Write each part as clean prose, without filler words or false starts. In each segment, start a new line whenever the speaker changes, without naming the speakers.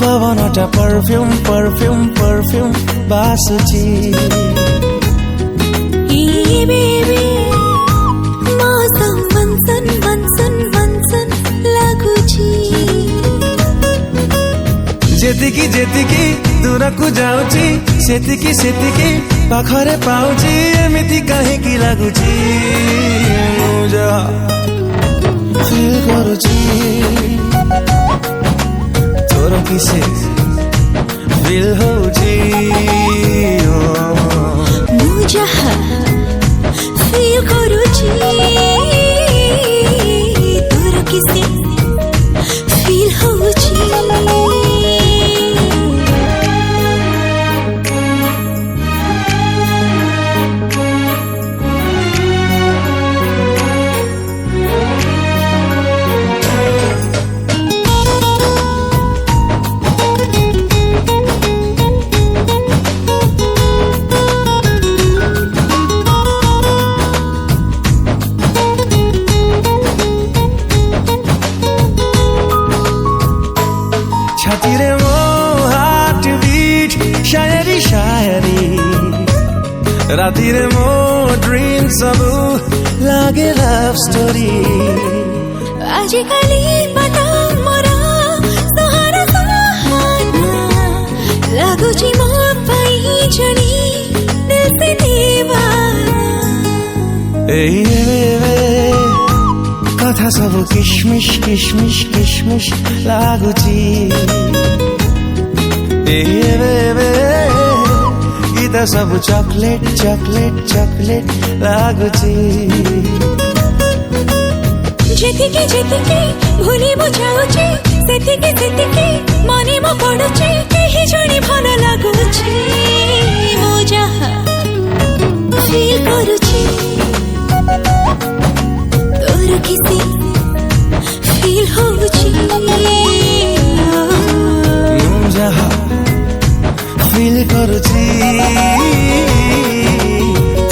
पवनटा perfume perfume perfume बासुची
baby मौसम मनसन मनसन मनसन लागुची
जेतिकी जेतिकी दूरकु जाउची सेतिकी सेतिकी पाखरे पाउची एमिति काहेकि लागुची मुझा फील करुची तोर किसे फील होची
मुझा फील करुची तोर किसे फील होची
छातीरे मो हार्ट बीट शायरी शायरी रातिरे मो ड्रीम सब लागे लव स्टोरी
आजिकाली बता मोरा सहारा सहाना लागुची मो पाई जणी दिल से दीवाना
कथा सब किशमिश किशमिश किशमिश लागुची गीत सब चॉकलेट चॉकलेट चॉकलेट लागुची
जेतिके जेतिके भूली बुझाउची सेतिके सेतिके मने मो पडुची केही जणी भल लागुची मो जहा फील करुची तोर किसे फील होची
जहा फील करुची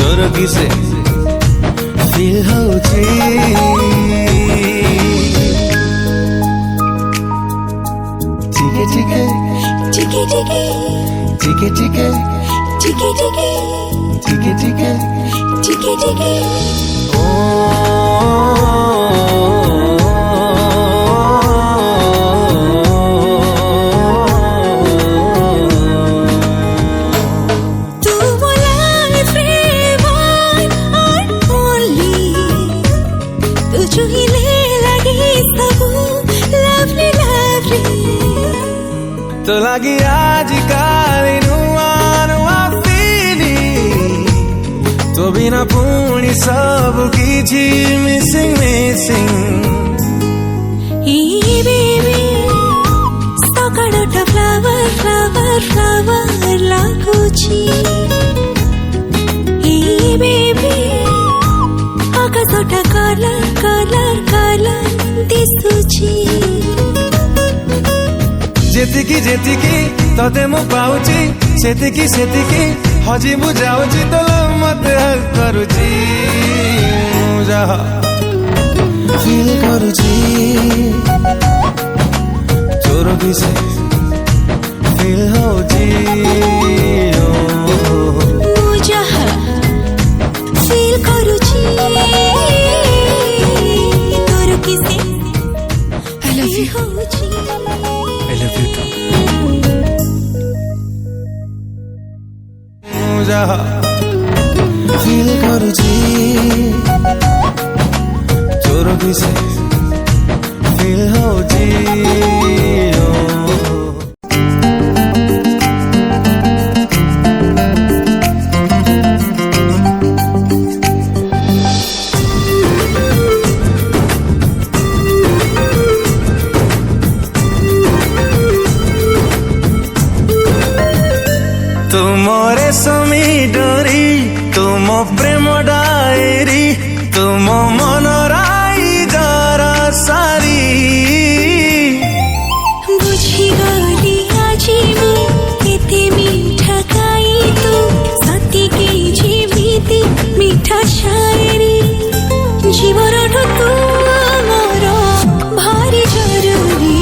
तोर किसे फील होची टिके टिके
टिके टिके
टिके टिके
टिके टिके
टिके टिके
टिके टिके
तो लगी आज काली नुआ नुआ फीलिंग तो बिना पुणी सब किछि मिसिंग मिसिंग
बेबी सकाळटा फ्लावर फ्लावर फ्लावर लागुची बेबी आकाशटा कलर कलर कलर दिसुची
जेतिकी जेतिकी तते मु पाउची सेतिकी सेतिकी हजी मु जाउची तो मते हक करूची मुझा फील करूची तोर किसे फील होची
मुझा फील करूची तोर किसे I love you I love you too
मुझा फील करूची तोर किसे फील होची तुमरे समी डोरी तुम प्रेम डायरी तुम मनराई जरा सारी
बुझी गली आजी मु केते मीठा खाई तू सती के जीविती मीठा शायरी जीवन तू मोर भारी जरूरी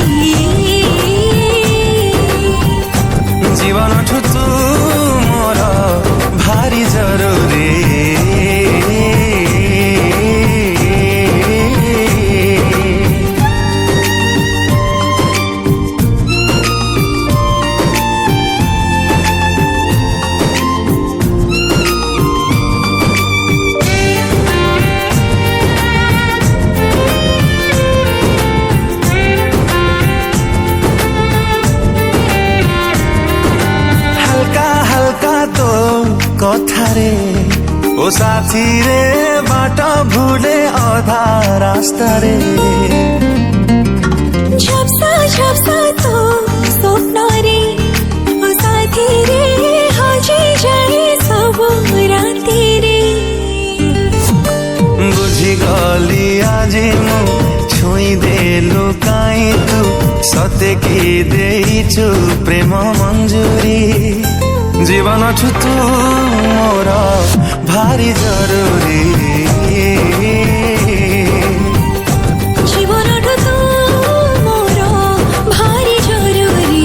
रे ओ साथी रे बाटा भूले अधा रास्ता रे
झप्सा झप्सा तो स्वप्न रे ओ साथी रे हजे जाए सब राती रे
बुझी गली आज मु छुई देलु काई तू सते की देइछु प्रेम मंजूरी जीवन छु तू मोर भारी जरूरी
जीवन तू मोर भारी जरूरी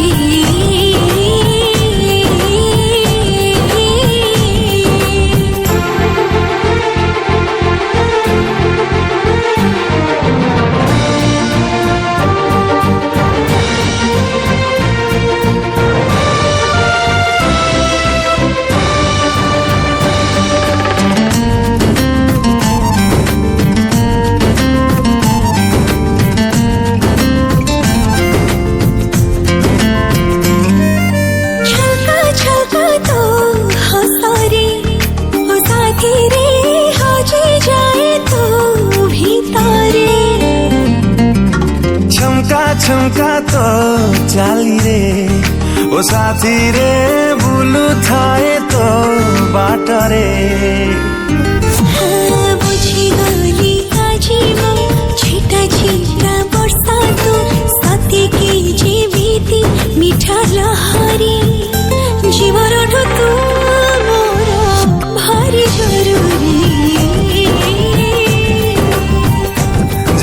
छमका तो चाली रे ओ साथी रे बुलु थाए तो बाट रे
बुझी गली आजी मो छिटा छिटा वर्षा तो सते के जीविती मिठा लहरी जीवन तू मोर भारी जरूरी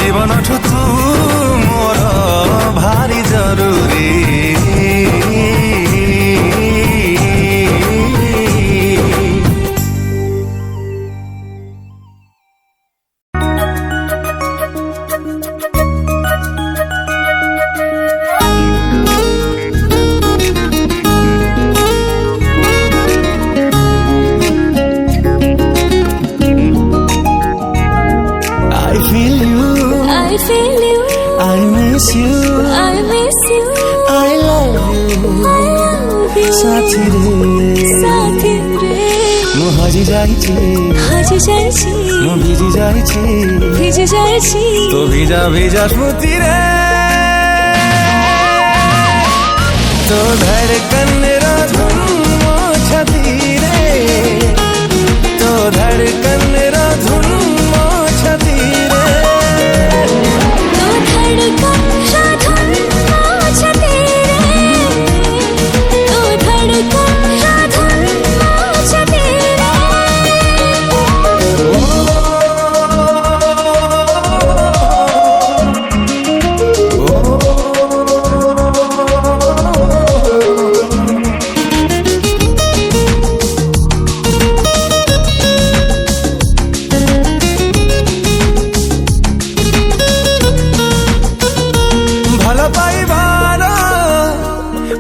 जीवन तू मोर भारी जरूरी तो भिजा भिजा स्मृति रे तो धड़कन रा धुन छती रे तो धड़कन रा धुन छती रे
तो धड़कन रा धुन छती रे तो धड़कन रा धुन छती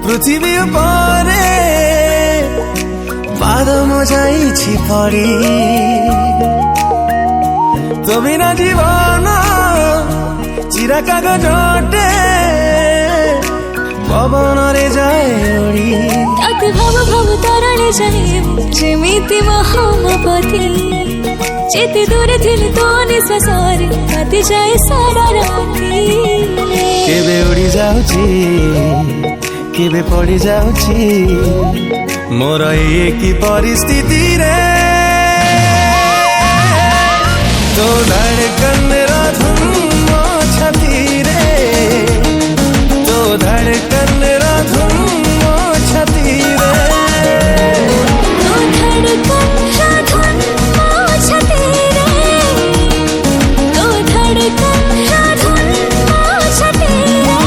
पृथ्वी पारे पाद मजाइछि पड़ी तो बिना जीवन चिरा कागजटे पवन रे जाए उड़ी
ताके भाव भाव तरणे जाए जेमिति महामपति जेते दूर थिल तो निश्वासरे काटी जाए सारा राती
केबे उड़ी जाउछि केबे पड़ी जाउछि मोर एकी परिस्थिति रे तो धड़कन रा धुन छती रे तो धड़कन रा धुन छती रे
तो धड़कन रा धुन छती रे तो धड़कन रा धुन छती रे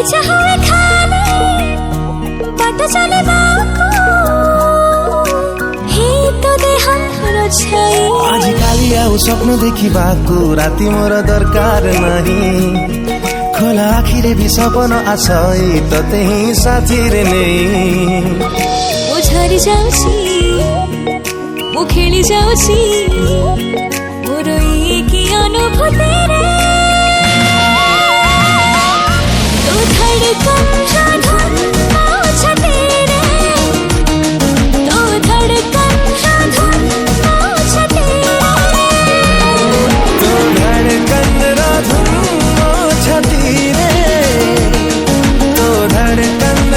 इच्छा हुए खाली बाट चले हे तो देहर छाई
आजिकाली आउ स्वप्न देखिबाको राति मोर दरकार नहीं खोला आखिरे भी सपन आछै त त्यही साथी रे नै
ओ झरी जाउछि ओ खेली जाउछि मोर एकी अनुभूति रे तो धड़कन धड़कन छते रे तो धड़कन धड़कन छते
तो धड़कन धुन छती रे तो धड़कन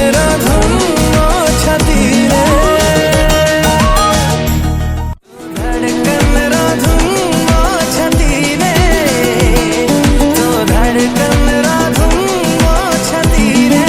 धुन छती रे धड़कन धुन छती रे तो धड़कन धुन छती रे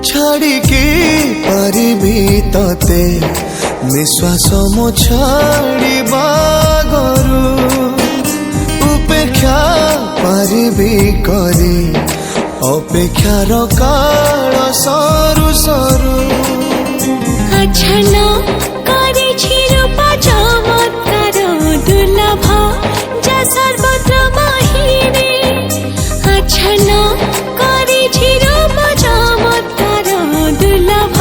छाड़िकी पारिबी तते निश्वास मो छाड़िबा गरु उपेक्षा पारिबी करी अपेक्षार काल सरू सरू
आछना करे छिरूपा चमत्कार दुर्लभ जा सर्वत्र माहिरे आछना करे छिरूपा चमत्कार दुर्लभ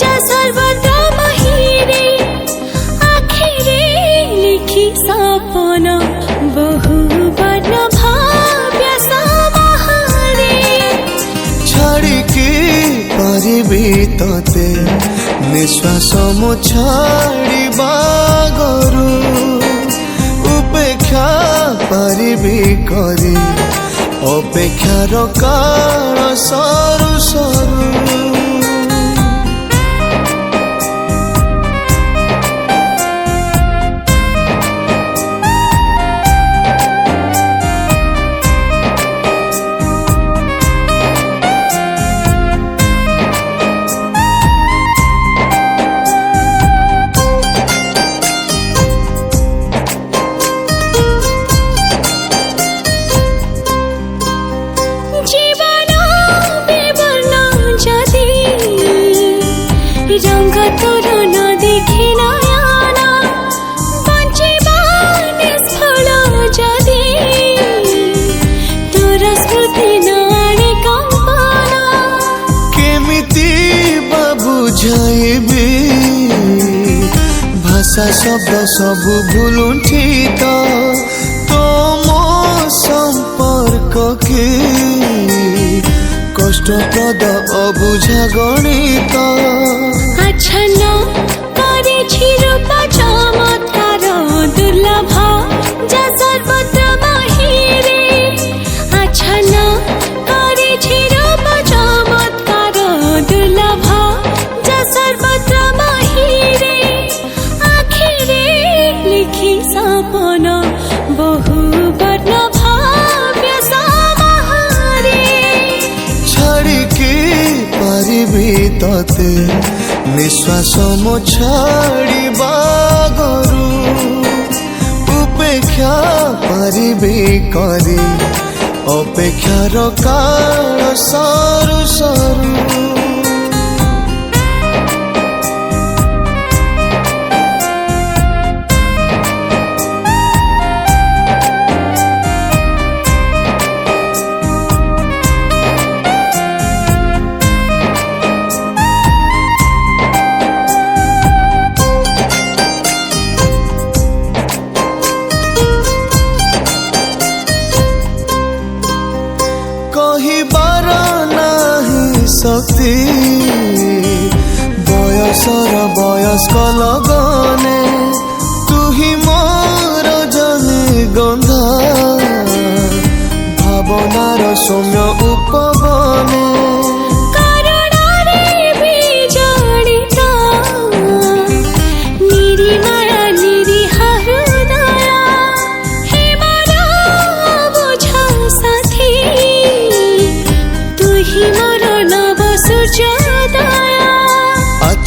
जा सर्वत्र माहिरे आखिरे लिखि सपन बहु वर्ण भाव्य समाहारे
छाड़िकी पारिबी तते निश्वास मो छाड़िबा गरु उपेक्षा पारिबी करी अपेक्षार काल सरू सरू
जीवन विवर्ण जदि रंग तोर न देखि नयना बंचिबा निष्फल जदि तोर स्मृति न आणे कंपना
केमिति बा बुझाइबी भाषा शब्द सबु भुलुंठी तो मो संपर्क के कष्टप्रद अबुझा गणित
आछन्न करे छिरूपा चमत्कार दुर्लभ जा सर्वत्र माहिरे आछन्न करे छिरूपा चमत्कार दुर्लभ जा सर्वत्र माहिरे आखिरे लिखि सपन बहु वर्ण भाव्य समाहारे
छाड़िकी पारिबी तते निश्वास मो छाड़िबा गरु उपेक्षा पारिबी करी अपेक्षार काल सरू सरू कहिबार नाही शक्ति बयसर बयस्क लगने तुही मोर जने गंधा भावनार सौम्य उपबने
निरी माया निरी हृदय हे मारा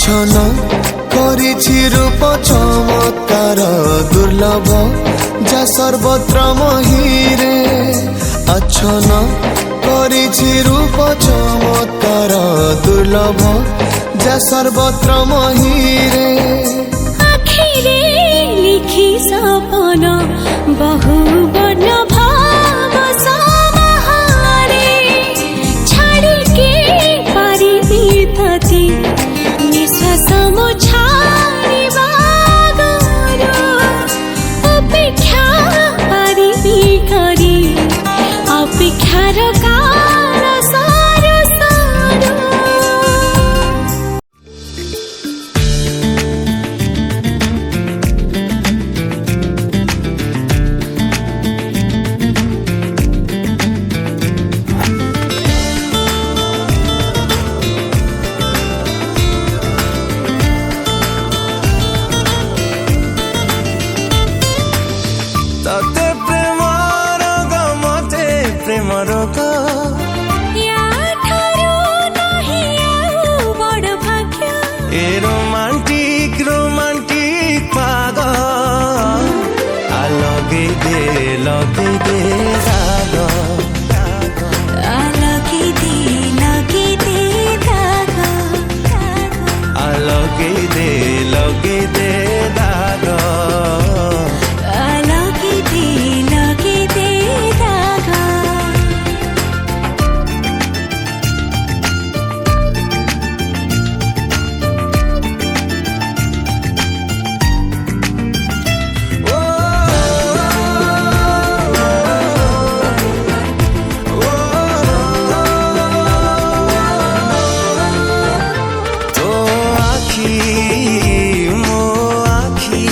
আচ্ছন্ন করেছি রূপ চমৎকার দুর্লভ যা সর্বত্র মহিরে আচ্ছন্ন করেছি রূপ চমৎকার দুর্লভ যা সর্বত্র মহিরে
আখিরে লিখি সপন বহু বর্ণ ভাব সমাহারে ছাড়িকে পারিবি ততি নিঃশ্বাস মো ছাড়িবা অপেক্ষা পারিবি করি অপেক্ষার কাল সার সার
ততে প্রেমর গমতে প্রেমর
ইয়াঠাରୁ ନାହିଁ ଆଉ ବଡ଼ ଭାଗ୍ୟ
এ রোমান্টিক রোমান্টিক পাগ লগে দে দাগ
ଲଗେଇ ଦେ ଦାଗ
লগে দে দাগ
ଲଗେଇ ଦେ ଦାଗ
তো আখি মো আখি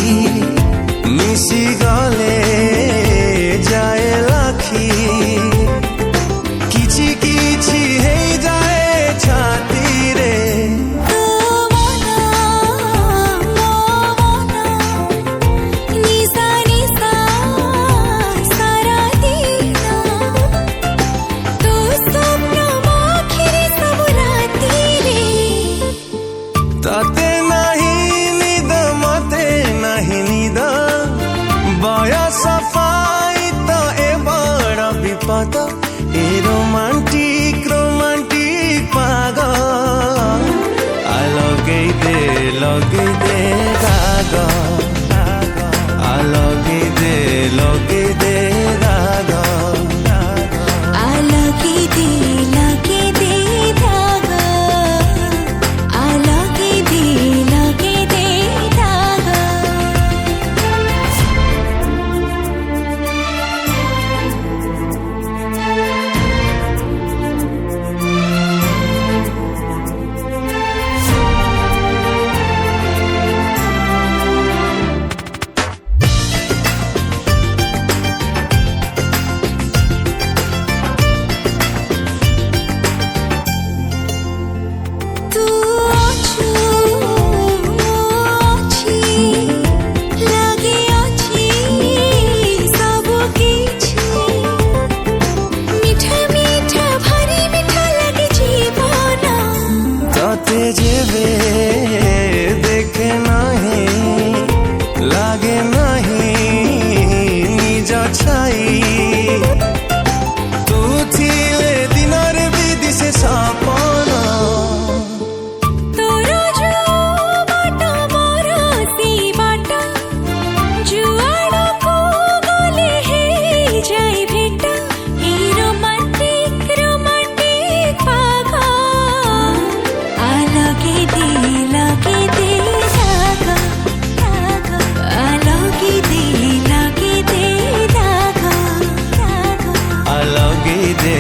মিশি গলে যায় লাখি কিছু কিছু হেই যায় ছাতিরে
ତୋ ମନ ମୋ ମନ ନିଶା ନିଶା ସାରା ଦିନ ତୋ ସ୍ୱପ୍ନ ମୋ ଆଖିରେ ସବୁ ରାତିରେ
তাতে নাহি নিদ মতে নাহি নিদ বয়স পাই তো এ বড় বিপদ এ রোমান্টিক রোমান্টিক পাগ লগেই দে দাগ লগেই দে দাগ
ଲଗେଇ ଦେ ଦାଗ ଲଗେଇ ଦେ ଦାଗ ତୁ ଅଛୁ ମୁଁ ଅଛି ଲାଗି ଅଛି ସବୁ କିଛି ମିଠା ମିଠା ଭାରି ମିଠା ଲାଗେ ଜୀବନ
ততে যেবে দেখে নাহি লাগে নাহি নিজ ছাই তু ছিলে দিনর বিদিশে সপন
ତୋର ଯୋଉ ବାଟ ମୋର ସେଇ ବାଟ ଯୁଆଡ଼କୁ ଗଲେ ହେଇଯାଏ ଭେଟ ଏଇ ରୋମାଣ୍ଟିକ ରୋମାଣ୍ଟିକ ପାଗ ଲଗେଇ ଦେ ଦାଗ ଲଗେଇ ଦେ ଦାଗ
লগে দে